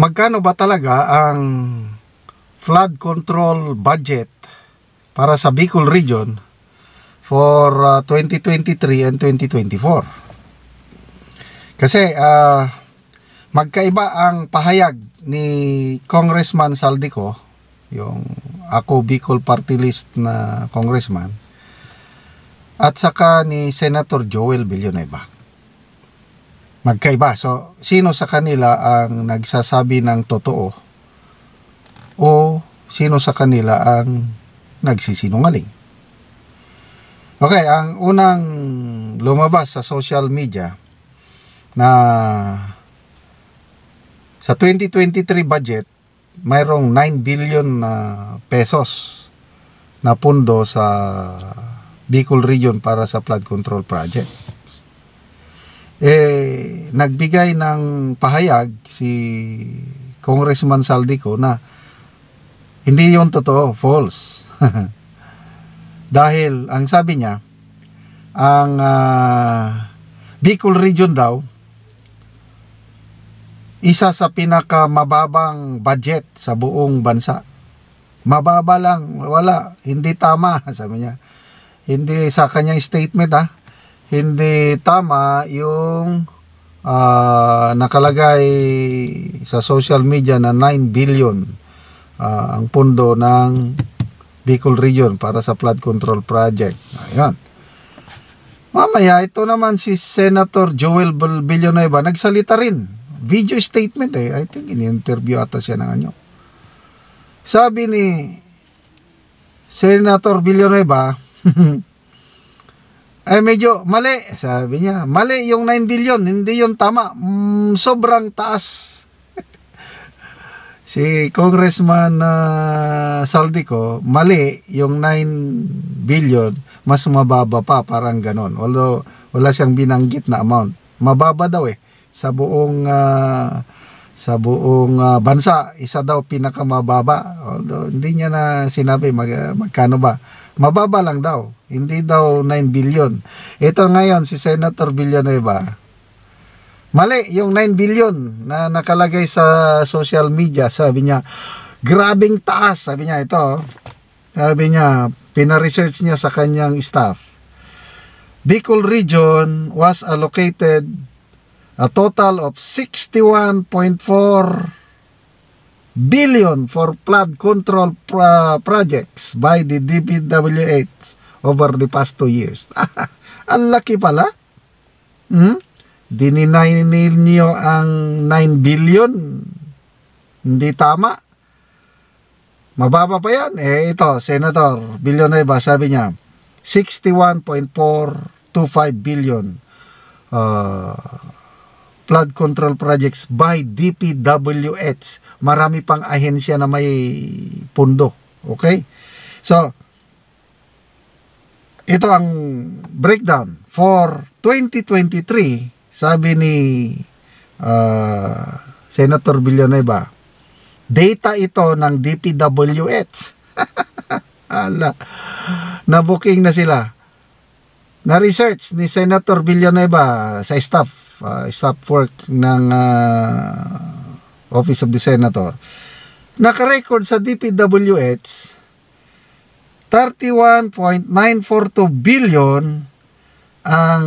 Magkano ba talaga ang flood control budget para sa Bicol Region for 2023 and 2024? Kasi magkaiba ang pahayag ni Congressman Saldico, yung Ako Bicol Party List na congressman, at saka ni Senator Joel Villanueva. Magkaiba. So, sino sa kanila ang nagsasabi ng totoo o sino sa kanila ang nagsisinungaling? Okay, ang unang lumabas sa social media na sa 2023 budget, mayroong 9 billion na pesos na pundo sa Bicol Region para sa flood control project. Nagbigay ng pahayag si Congressman Saldico na hindi yun totoo, false. Dahil ang sabi niya, ang Bicol Region daw, isa sa pinakamababang budget sa buong bansa. Mababa lang, wala, hindi tama, sabi niya. Hindi sa kanyang statement hindi tama yung nakalagay sa social media na 9 billion ang pundo ng Bicol Region para sa flood control project. Ayan. Mamaya, ito naman si Senator Joel Villanueva, nagsalita rin. Video statement I think in-interview ata siya ng ano. Sabi ni Senator Villanueva, ay medyo mali, sabi niya. Mali yung 9 billion, hindi yun tama. Sobrang taas. Si Congressman Saldico, mali yung 9 billion, mas mababa pa, parang ganon. Although wala siyang binanggit na amount. Mababa daw sa buong bansa, isa daw pinakamababa. Although hindi niya na sinabi magkano ba. Mababa lang daw. Hindi daw 9 billion. Ito ngayon si Senator Villanueva. Mali yung 9 billion na nakalagay sa social media. Sabi niya, grabing taas. Sabi niya ito. Sabi niya, pina-research niya sa kanyang staff. Bicol Region was allocated a total of 61.4 billion for flood control projects by the DPWH over the past 2 years. Ang laki pala. Dininay niyo ang 9 billion. Hindi tama. Mababa pa yan. Ito, Senator Villanueva, sabi niya, 61.425 billion flood control projects by DPWH. Marami pang ahensya na may pundo. Okay? So, ito ang breakdown. For 2023, sabi ni Senator Villanueva, data ito ng DPWH. Ala, na-booking na sila. Na-research ni Senator Villanueva sa staff work ng Office of the Senator. Naka-record sa DPWH 31.942 billion ang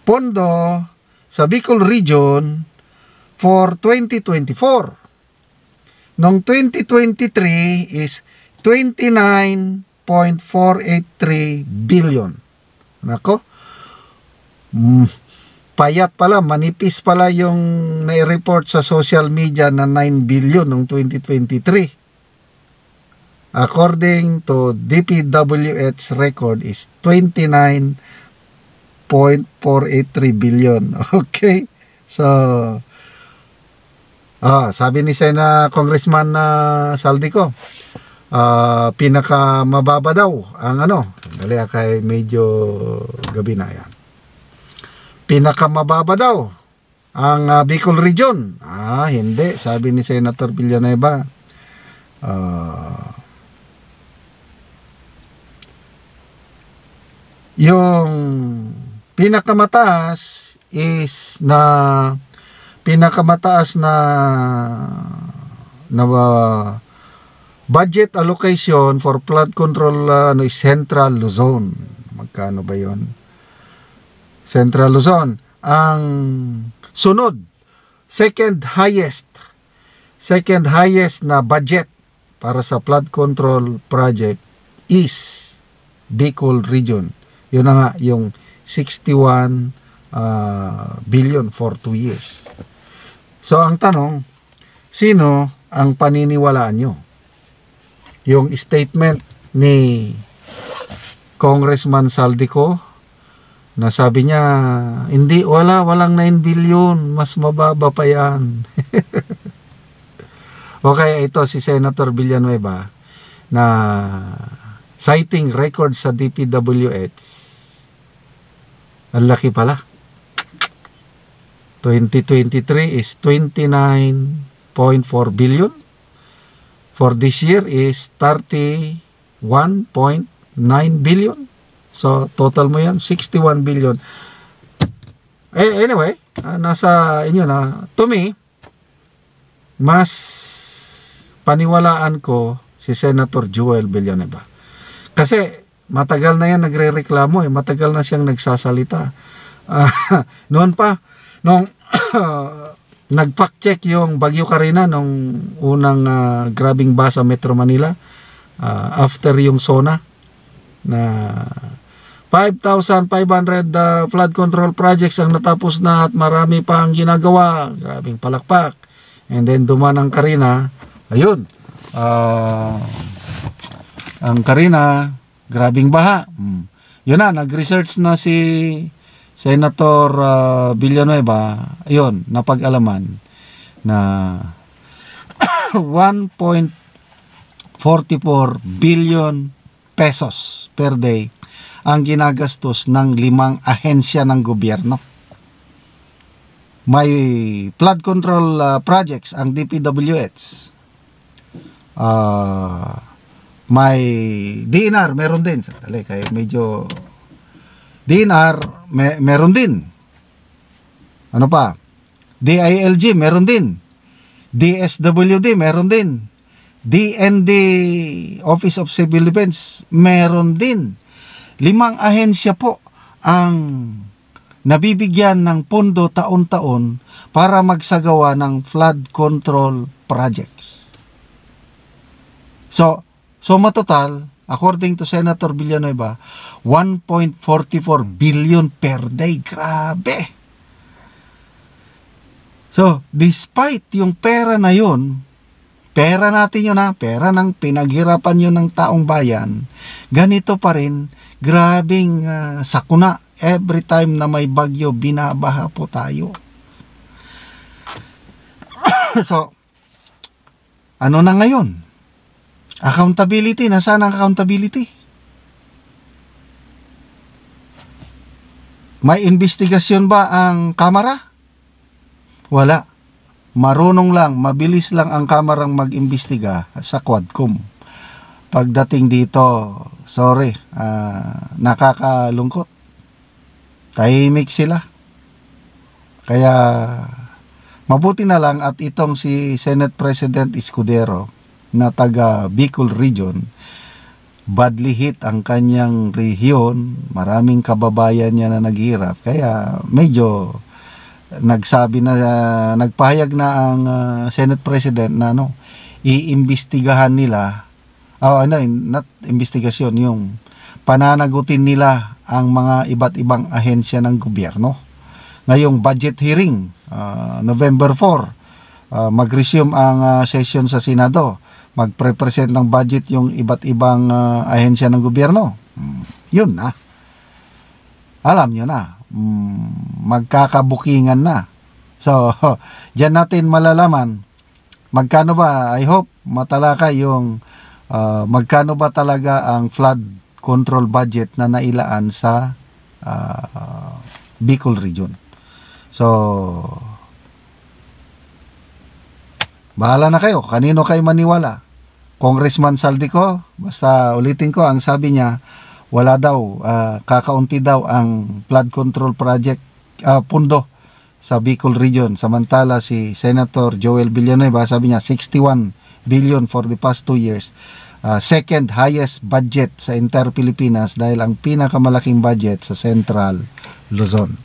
pondo sa Bicol Region for 2024. Noong 2023 is 29.483 billion. Nako. Payat pala, manipis pala yung nai-report sa social media na 9 billion noong 2023. According to DPWH record is 29.483 billion. Okay? So, sabi ni Congressman Saldico, pinakamababa daw ang dali kay medyo gabi na yan. Pinakamababa daw ang Bicol Region. Hindi, sabi ni Senator Villanueva. Yung pinakamataas is na Pinakamataas na budget allocation for flood control is Central Luzon. Magkano ba 'yon? Central Luzon. Ang sunod, second highest na budget para sa flood control project is Bicol Region. Yun na nga, yung 61 billion for 2 years. So, ang tanong, sino ang paniniwalaan nyo? Yung statement ni Congressman Saldico na sabi niya, hindi, walang 9 billion, mas mababa pa yan. Okay, ito si Senator Villanueva na citing record sa DPWH. Ang laki pala. 2023 is 29.4 billion. For this year is 31.9 billion. So, total mo yan, 61 billion. Anyway, nasa inyo na. To me, mas paniwalaan ko si Senator Joel Villanueva. Kasi matagal na yan nagre-reklamo matagal na siyang nagsasalita. Noon pa, nung nag-fact check yung Bagyo Carina nung unang grabing baha sa Metro Manila, after yung SONA na 5,500 flood control projects ang natapos na at marami pa ang ginagawa. Grabing palakpak. And then duman ang Carina. Ayun, ang Carina, grabing baha. Yun na, nag-research na si Senator Villanueva. Ayun, napag-alaman na 1.44 billion pesos per day ang ginagastos ng 5 ahensya ng gobyerno. May flood control projects ang DPWH. May DNR, meron din. Sandali, kaya medyo DNR, meron din. Ano pa? DILG, meron din. DSWD, meron din. DND, Office of Civil Defense, meron din. 5 ahensya po ang nabibigyan ng pondo taon-taon para magsagawa ng flood control projects. So matotal, according to Senator Villanueva, 1.44 billion per day. Grabe! So, despite yung pera na yun, pera natin yun pera ng pinaghirapan yun ng taong bayan, ganito pa rin, grabing sakuna. Every time na may bagyo, binabaha po tayo. So, ano na ngayon? Accountability, nasaan ang accountability? May investigasyon ba ang Kamara? Wala. Marunong lang, mabilis lang ang Kamarang mag-imbestiga sa Quadcom. Pagdating dito, sorry, nakakalungkot. Tahimik sila. Kaya, mabuti na lang at itong si Senate President Escudero, na taga Bicol Region, badly hit ang kanyang rehiyon, maraming kababayan niya na naghirap, kaya medyo nagpahayag na ang Senate President na iimbestigahan nila, not investigasyon, yung pananagutin nila ang mga iba't ibang ahensya ng gobyerno. Ngayong budget hearing, November 4, mag-resume ang session sa Senado. Magpre-present ng budget yung iba't ibang ahensya ng gobyerno. Yun na. Alam nyo na. Magkakabukingan na. So, dyan natin malalaman magkano ba, I hope matalakay yung magkano ba talaga ang flood control budget na nailaan sa Bicol Region. So, bahala na kayo, kanino kayo maniwala. Congressman Saldico, basta ulitin ko, ang sabi niya, wala daw, kakaunti daw ang flood control project, pundo sa Bicol region. Samantala si Senator Joel Villanueva, sabi niya 61 billion for the past 2 years. Second highest budget sa entire Pilipinas dahil ang pinakamalaking budget sa Central Luzon.